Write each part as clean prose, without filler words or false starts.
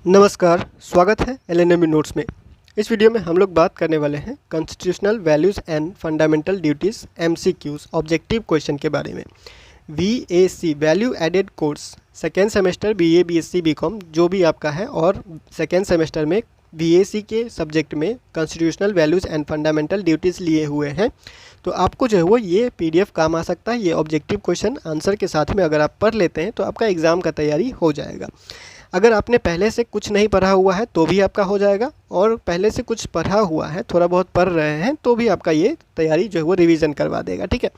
नमस्कार, स्वागत है एलएनएमयू नोट्स में। इस वीडियो में हम लोग बात करने वाले हैं constitutional values and fundamental duties MCQs objective question के बारे में। VAC value added course second semester BA BSc BCom जो भी आपका है और सेकेंड सेमेस्टर में वीएसी के सब्जेक्ट में constitutional values and fundamental duties लिए हुए हैं, तो आपको जो है वो ये पीडीएफ काम आ सकता है। ये ऑब्जेक्टिव क्वेश्चन आंसर के साथ में अगर आप पढ़ लेते हैं तो आपका एग्ज़ाम का तैयारी हो जाएगा। अगर आपने पहले से कुछ नहीं पढ़ा हुआ है तो भी आपका हो जाएगा, और पहले से कुछ पढ़ा हुआ है, थोड़ा बहुत पढ़ रहे हैं तो भी आपका ये तैयारी जो है वो रिवीजन करवा देगा, ठीक है।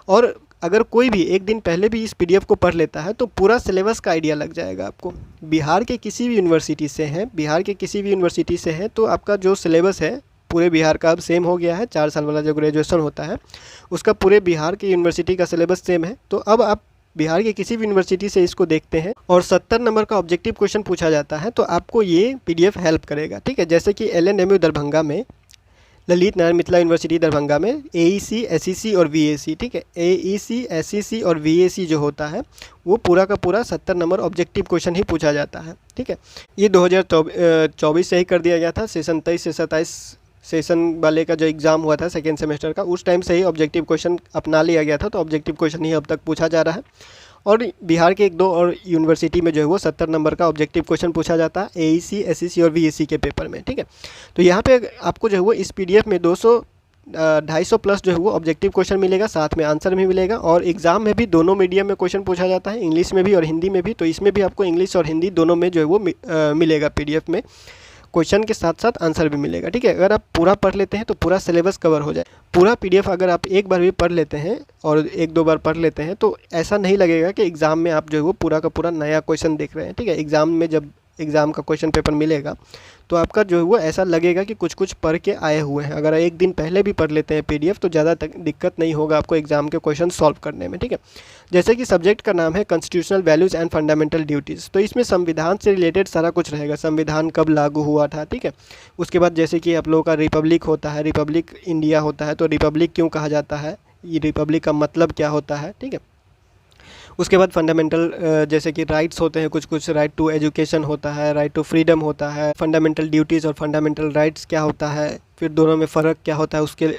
और अगर कोई भी एक दिन पहले भी इस पीडीएफ को पढ़ लेता है तो पूरा सिलेबस का आइडिया लग जाएगा आपको। बिहार के किसी भी यूनिवर्सिटी से हैं तो आपका जो सिलेबस है पूरे बिहार का अब सेम हो गया है। 4 साल वाला जो ग्रेजुएशन होता है उसका पूरे बिहार के यूनिवर्सिटी का सिलेबस सेम है। तो अब आप बिहार के किसी भी यूनिवर्सिटी से इसको देखते हैं और 70 नंबर का ऑब्जेक्टिव क्वेश्चन पूछा जाता है तो आपको ये पीडीएफ हेल्प करेगा, ठीक है। जैसे कि एलएनएमयू दरभंगा में, ललित नारायण मिथिला यूनिवर्सिटी दरभंगा में एईसी, एसईसी और वीएसी, ठीक है। एईसी, एसईसी और वीएसी जो होता है वो पूरा का पूरा 70 नंबर ऑब्जेक्टिव क्वेश्चन ही पूछा जाता है, ठीक है। ये 2024 से ही कर दिया गया था। सेशन 23 से 27 सेशन वाले का जो एग्ज़ाम हुआ था सेकेंड सेमेस्टर का, उस टाइम से ही ऑब्जेक्टिव क्वेश्चन अपना लिया गया था। तो ऑब्जेक्टिव क्वेश्चन ही अब तक पूछा जा रहा है और बिहार के 1-2 और यूनिवर्सिटी में जो है वो 70 नंबर का ऑब्जेक्टिव क्वेश्चन पूछा जाता है एईसी, एसईसी और वीएसी के पेपर में, ठीक है। तो यहाँ पे आपको जो है वो इस पीडीएफ में 250 प्लस जो है वो ऑब्जेक्टिव क्वेश्चन मिलेगा, साथ में आंसर भी मिलेगा। और एग्ज़ाम में भी दोनों मीडियम में क्वेश्चन पूछा जाता है, इंग्लिश में भी और हिंदी में भी। तो इसमें भी आपको इंग्लिश और हिंदी दोनों में जो है वो मिलेगा पीडीएफ में, क्वेश्चन के साथ साथ आंसर भी मिलेगा, ठीक है। अगर आप पूरा पढ़ लेते हैं तो पूरा सिलेबस कवर हो जाए। पूरा पीडीएफ अगर आप एक बार भी पढ़ लेते हैं और 1-2 बार पढ़ लेते हैं तो ऐसा नहीं लगेगा कि एग्ज़ाम में आप जो है वो पूरा का पूरा नया क्वेश्चन देख रहे हैं, ठीक है। एग्ज़ाम में जब एग्ज़ाम का क्वेश्चन पेपर मिलेगा तो आपका जो है वो ऐसा लगेगा कि कुछ कुछ पढ़ के आए हुए हैं। अगर एक दिन पहले भी पढ़ लेते हैं पीडीएफ तो ज़्यादा दिक्कत नहीं होगा आपको एग्ज़ाम के क्वेश्चन सॉल्व करने में, ठीक है। जैसे कि सब्जेक्ट का नाम है constitutional values and fundamental duties, तो इसमें संविधान से रिलेटेड सारा कुछ रहेगा। संविधान कब लागू हुआ था, ठीक है। उसके बाद जैसे कि आप लोगों का रिपब्लिक होता है, रिपब्लिक इंडिया होता है, तो रिपब्लिक क्यों कहा जाता है, ये रिपब्लिक का मतलब क्या होता है, ठीक है। उसके बाद फंडामेंटल जैसे कि राइट्स होते हैं, कुछ कुछ राइट टू एजुकेशन होता है, राइट टू फ्रीडम होता है, फंडामेंटल ड्यूटीज़ और फंडामेंटल राइट्स क्या होता है, फिर दोनों में फ़र्क क्या होता है, उसके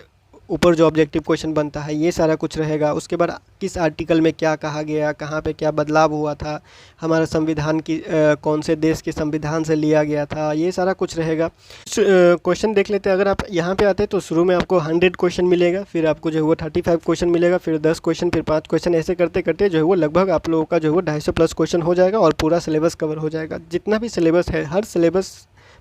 ऊपर जो ऑब्जेक्टिव क्वेश्चन बनता है ये सारा कुछ रहेगा। उसके बाद किस आर्टिकल में क्या कहा गया, कहाँ पे क्या बदलाव हुआ था, हमारा संविधान की कौन से देश के संविधान से लिया गया था, ये सारा कुछ रहेगा। क्वेश्चन देख लेते हैं। अगर आप यहाँ पे आते हैं तो शुरू में आपको 100 क्वेश्चन मिलेगा, फिर आपको जो है वो 35 क्वेश्चन मिलेगा, फिर 10 क्वेश्चन, फिर 5 क्वेश्चन, ऐसे करते करते जो है वो लगभग आप लोगों का जो है वो 250 प्लस क्वेश्चन हो जाएगा और पूरा सिलेबस कवर हो जाएगा। जितना भी सिलेबस है, हर सिलेबस,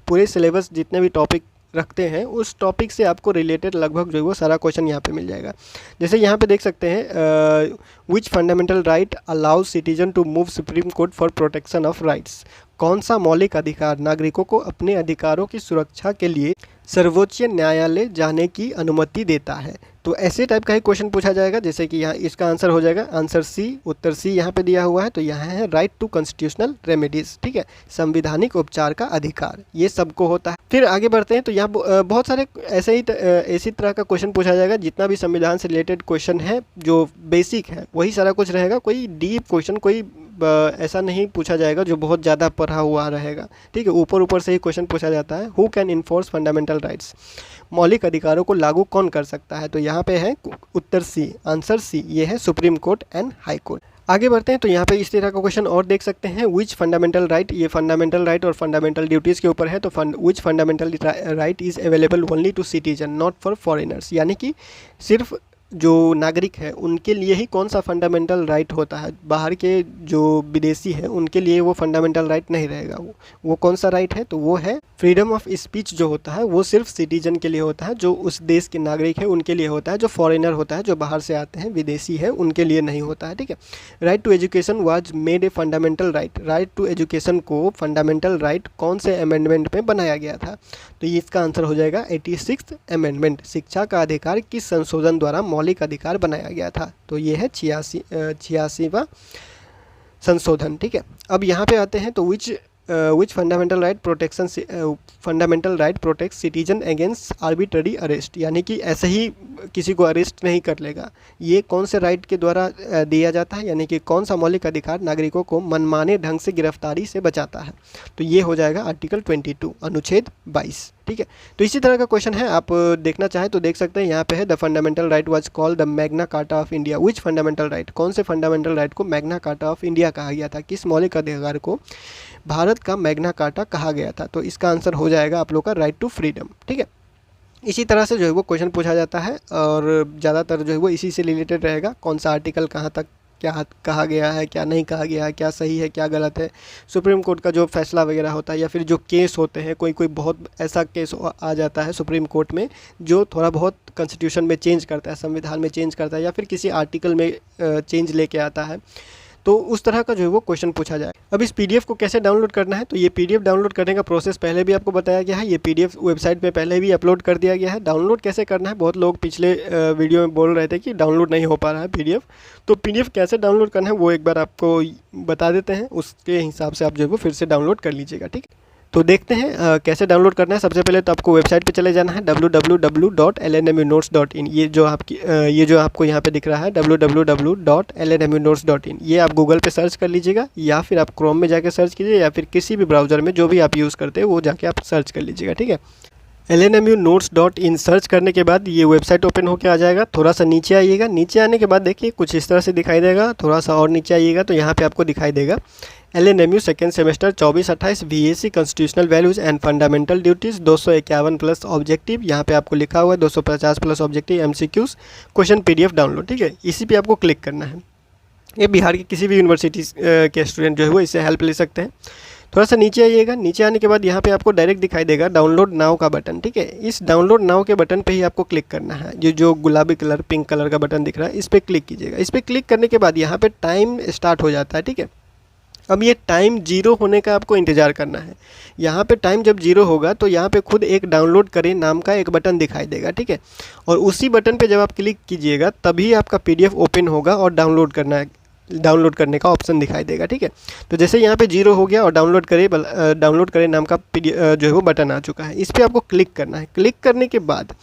पूरे सिलेबस जितने भी टॉपिक रखते हैं उस टॉपिक से आपको रिलेटेड लगभग जो है वो सारा क्वेश्चन यहाँ पे मिल जाएगा। जैसे यहाँ पे देख सकते हैं which fundamental right allows citizen to move supreme court for protection of rights, कौन सा मौलिक अधिकार नागरिकों को अपने अधिकारों की सुरक्षा के लिए सर्वोच्च न्यायालय जाने की अनुमति देता है। तो ऐसे टाइप का ही क्वेश्चन पूछा जाएगा। जैसे कि यहाँ इसका आंसर हो जाएगा आंसर सी, उत्तर सी यहाँ पे दिया हुआ है। तो यहाँ है राइट टू कॉन्स्टिट्यूशनल रेमेडीज़, ठीक है, संवैधानिक उपचार का अधिकार, ये सबको होता है। फिर आगे बढ़ते हैं तो यहाँ बहुत सारे इसी तरह का क्वेश्चन पूछा जाएगा। जितना भी संविधान से रिलेटेड क्वेश्चन है जो बेसिक है वही सारा कुछ रहेगा। कोई डीप क्वेश्चन, कोई ऐसा नहीं पूछा जाएगा जो बहुत ज़्यादा पढ़ा हुआ रहेगा, ठीक है। ऊपर ऊपर से ही क्वेश्चन पूछा जाता है। Who can enforce fundamental rights, मौलिक अधिकारों को लागू कौन कर सकता है। तो यहाँ पे है उत्तर सी, आंसर सी, ये है supreme court and high court. आगे बढ़ते हैं तो यहाँ पे इस तरह का क्वेश्चन और देख सकते हैं। विच फंडामेंटल राइट, ये फंडामेंटल राइट और फंडामेंटल ड्यूटीज़ के ऊपर है। तो which fundamental right is available only to citizen not for foreigners, यानी कि सिर्फ जो नागरिक है उनके लिए ही कौन सा फंडामेंटल राइट होता है, बाहर के जो विदेशी हैं उनके लिए वो फंडामेंटल राइट नहीं रहेगा। वो कौन सा राइट है, तो वो है फ्रीडम ऑफ स्पीच जो होता है वो सिर्फ सिटीजन के लिए होता है, जो उस देश के नागरिक है उनके लिए होता है। जो फॉरेनर होता है, जो बाहर से आते हैं, विदेशी है, उनके लिए नहीं होता है, ठीक है। Right to education was made a fundamental right, right to education को फंडामेंटल राइट कौन से अमेंडमेंट में बनाया गया था। तो ये इसका आंसर हो जाएगा 86th अमेंडमेंट, शिक्षा का अधिकार किस संशोधन द्वारा मौलिक अधिकार बनाया गया था। तो ये है 86वां संशोधन, ठीक है। अब यहाँ पे आते हैं तो which which fundamental right protect citizen against arbitrary arrest, यानी कि ऐसे ही किसी को अरेस्ट नहीं कर लेगा। ये कौन से राइट के द्वारा दिया जाता है, यानी कि कौन सा मौलिक अधिकार नागरिकों को मनमाने ढंग से गिरफ्तारी से बचाता है। तो ये हो जाएगा आर्टिकल 22 अनुच्छेद 22। ठीक है, तो इसी तरह का क्वेश्चन है, आप देखना चाहें तो देख सकते हैं। यहाँ पे है the fundamental right was called the Magna carta of India. Which fundamental right, कौन से फंडामेंटल राइट को मैग्ना कार्टा ऑफ इंडिया कहा गया था, किस मौलिक अधिकार को भारत का मैग्ना कार्टा कहा गया था। तो इसका आंसर हो जाएगा आप लोग का राइट टू फ्रीडम। ठीक है, इसी तरह से जो है वो क्वेश्चन पूछा जाता है और ज़्यादातर जो है वो इसी से रिलेटेड रहेगा। कौन सा आर्टिकल कहाँ तक क्या कहा गया है, क्या नहीं कहा गया है, क्या सही है, क्या गलत है। सुप्रीम कोर्ट का जो फैसला वगैरह होता है या फिर जो केस होते हैं, कोई बहुत ऐसा केस आ जाता है सुप्रीम कोर्ट में जो थोड़ा बहुत कॉन्स्टिट्यूशन में चेंज करता है, संविधान में चेंज करता है या फिर किसी आर्टिकल में चेंज लेके आता है, तो उस तरह का जो है वो क्वेश्चन पूछा जाए। अब इस पीडीएफ को कैसे डाउनलोड करना है, तो ये पीडीएफ डाउनलोड करने का प्रोसेस पहले भी आपको बताया गया है। ये पीडीएफ वेबसाइट पे पहले भी अपलोड कर दिया गया है। डाउनलोड कैसे करना है, बहुत लोग पिछले वीडियो में बोल रहे थे कि डाउनलोड नहीं हो पा रहा है पीडीएफ। तो पीडीएफ कैसे डाउनलोड करना है वो एक बार आपको बता देते हैं, उसके हिसाब से आप जो है वो फिर से डाउनलोड कर लीजिएगा। ठीक है, तो देखते हैं कैसे डाउनलोड करना है। सबसे पहले तो आपको वेबसाइट पे चले जाना है www.lnmunotes.in। ये जो आपको यहाँ पे दिख रहा है www.lnmunotes.in, ये आप गूगल पे सर्च कर लीजिएगा या फिर आप क्रोम में जाके सर्च कीजिए या फिर किसी भी ब्राउज़र में जो भी आप यूज़ करते हैं वो जाके आप सर्च कर लीजिएगा। ठीक है, lnmunotes.in सर्च करने के बाद ये वेबसाइट ओपन होकर आ जाएगा। थोड़ा सा नीचे आइएगा, नीचे आने के बाद देखिए कुछ इस तरह से दिखाई देगा। थोड़ा सा और नीचे आइएगा तो यहाँ पे आपको दिखाई देगा LNMU second semester 24-28 VAC constitutional values and fundamental duties 251 plus objective. यहाँ पे आपको लिखा हुआ है 250 plus objective MCQs question PDF download. ठीक है, इसी पे आपको क्लिक करना है। ये बिहार की किसी भी यूनिवर्सिटी के स्टूडेंट जो है वो इससे हेल्प ले सकते हैं। थोड़ा सा नीचे आइएगा, नीचे आने के बाद यहाँ पे आपको डायरेक्ट दिखाई देगा डाउनलोड नाउ का बटन। ठीक है, इस डाउनलोड नाउ के बटन पे ही आपको क्लिक करना है। जो गुलाबी कलर पिंक कलर का बटन दिख रहा है इस पर क्लिक कीजिएगा। इस पर क्लिक करने के बाद यहाँ पे टाइम स्टार्ट हो जाता है। ठीक है, अब ये टाइम 0 होने का आपको इंतज़ार करना है। यहाँ पे टाइम जब 0 होगा तो यहाँ पे खुद एक डाउनलोड करें नाम का एक बटन दिखाई देगा। ठीक है, और उसी बटन पे जब आप क्लिक कीजिएगा तभी आपका PDF ओपन होगा और डाउनलोड करने का ऑप्शन दिखाई देगा। ठीक है, तो जैसे यहाँ पे 0 हो गया और डाउनलोड करें नाम का जो है वो बटन आ चुका है। इस पर आपको क्लिक करना है। क्लिक करने के बाद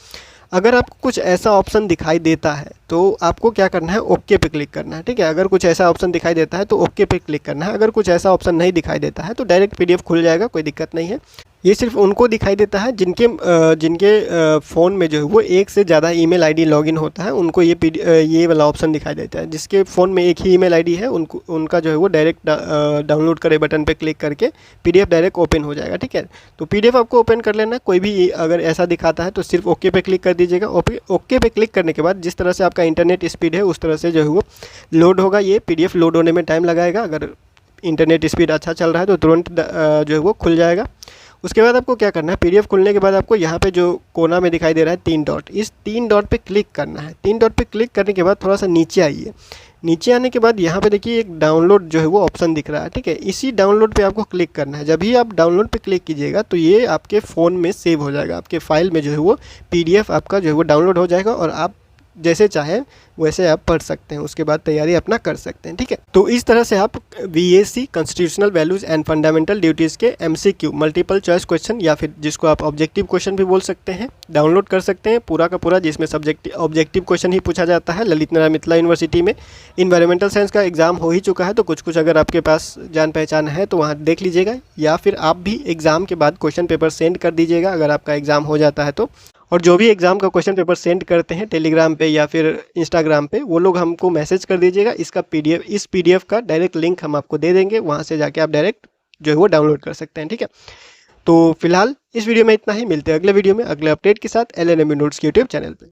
अगर आपको कुछ ऐसा ऑप्शन दिखाई देता है तो आपको क्या करना है, ओके पे क्लिक करना है। ठीक है, अगर कुछ ऐसा ऑप्शन दिखाई देता है तो ओके पे क्लिक करना है। अगर कुछ ऐसा ऑप्शन नहीं दिखाई देता है तो डायरेक्ट PDF खुल जाएगा, कोई दिक्कत नहीं है। ये सिर्फ उनको दिखाई देता है जिनके फ़ोन में जो है वो एक से ज़्यादा ईमेल आईडी लॉगिन होता है, उनको ये वाला ऑप्शन दिखाई देता है। जिसके फ़ोन में एक ही ईमेल आईडी है उनका जो है वो डायरेक्ट डाउनलोड करे बटन पे क्लिक करके PDF डायरेक्ट ओपन हो जाएगा। ठीक है, तो PDF आपको ओपन कर लेना। कोई भी अगर ऐसा दिखाता है तो सिर्फ ओके पे क्लिक कर दीजिएगा। ओके पे क्लिक करने के बाद जिस तरह से आपका इंटरनेट स्पीड है उस तरह से जो है वो लोड होगा। ये PDF लोड होने में टाइम लगाएगा। अगर इंटरनेट स्पीड अच्छा चल रहा है तो तुरंत जो है वो खुल जाएगा। उसके बाद आपको क्या करना है, PDF खुलने के बाद आपको यहाँ पे जो कोना में दिखाई दे रहा है 3 डॉट, इस 3 डॉट पे क्लिक करना है। 3 डॉट पे क्लिक करने के बाद थोड़ा सा नीचे आइए। नीचे आने के बाद यहाँ पे देखिए एक डाउनलोड जो है वो ऑप्शन दिख रहा है। ठीक है, इसी डाउनलोड पे आपको क्लिक करना है। जब भी आप डाउनलोड पे क्लिक कीजिएगा तो ये आपके फ़ोन में सेव हो जाएगा, आपके फाइल में जो है वो PDF आपका जो है वो डाउनलोड हो जाएगा और आप जैसे चाहें वैसे आप पढ़ सकते हैं। उसके बाद तैयारी अपना कर सकते हैं। ठीक है, तो इस तरह से आप VAC constitutional values and fundamental duties के MCQ मल्टीपल चॉइस क्वेश्चन या फिर जिसको आप ऑब्जेक्टिव क्वेश्चन भी बोल सकते हैं डाउनलोड कर सकते हैं पूरा का पूरा, जिसमें ऑब्जेक्टिव क्वेश्चन ही पूछा जाता है। ललित नारायण मिथिला यूनिवर्सिटी में इन्वायरमेंटल साइंस का एग्ज़ाम हो ही चुका है, तो कुछ अगर आपके पास जान पहचान है तो वहाँ देख लीजिएगा, या फिर आप भी एग्ज़ाम के बाद क्वेश्चन पेपर सेंड कर दीजिएगा अगर आपका एग्ज़ाम हो जाता है तो। और जो भी एग्ज़ाम का क्वेश्चन पेपर सेंड करते हैं टेलीग्राम पे या फिर इंस्टाग्राम पे, वो लोग हमको मैसेज कर दीजिएगा। इस PDF का डायरेक्ट लिंक हम आपको दे देंगे, वहाँ से जाके आप डायरेक्ट जो है वो डाउनलोड कर सकते हैं। ठीक है, तो फिलहाल इस वीडियो में इतना ही। मिलते हैं अगले वीडियो में अगले अपडेट के साथ LNMU नोट्स के यूट्यूब चैनल पे।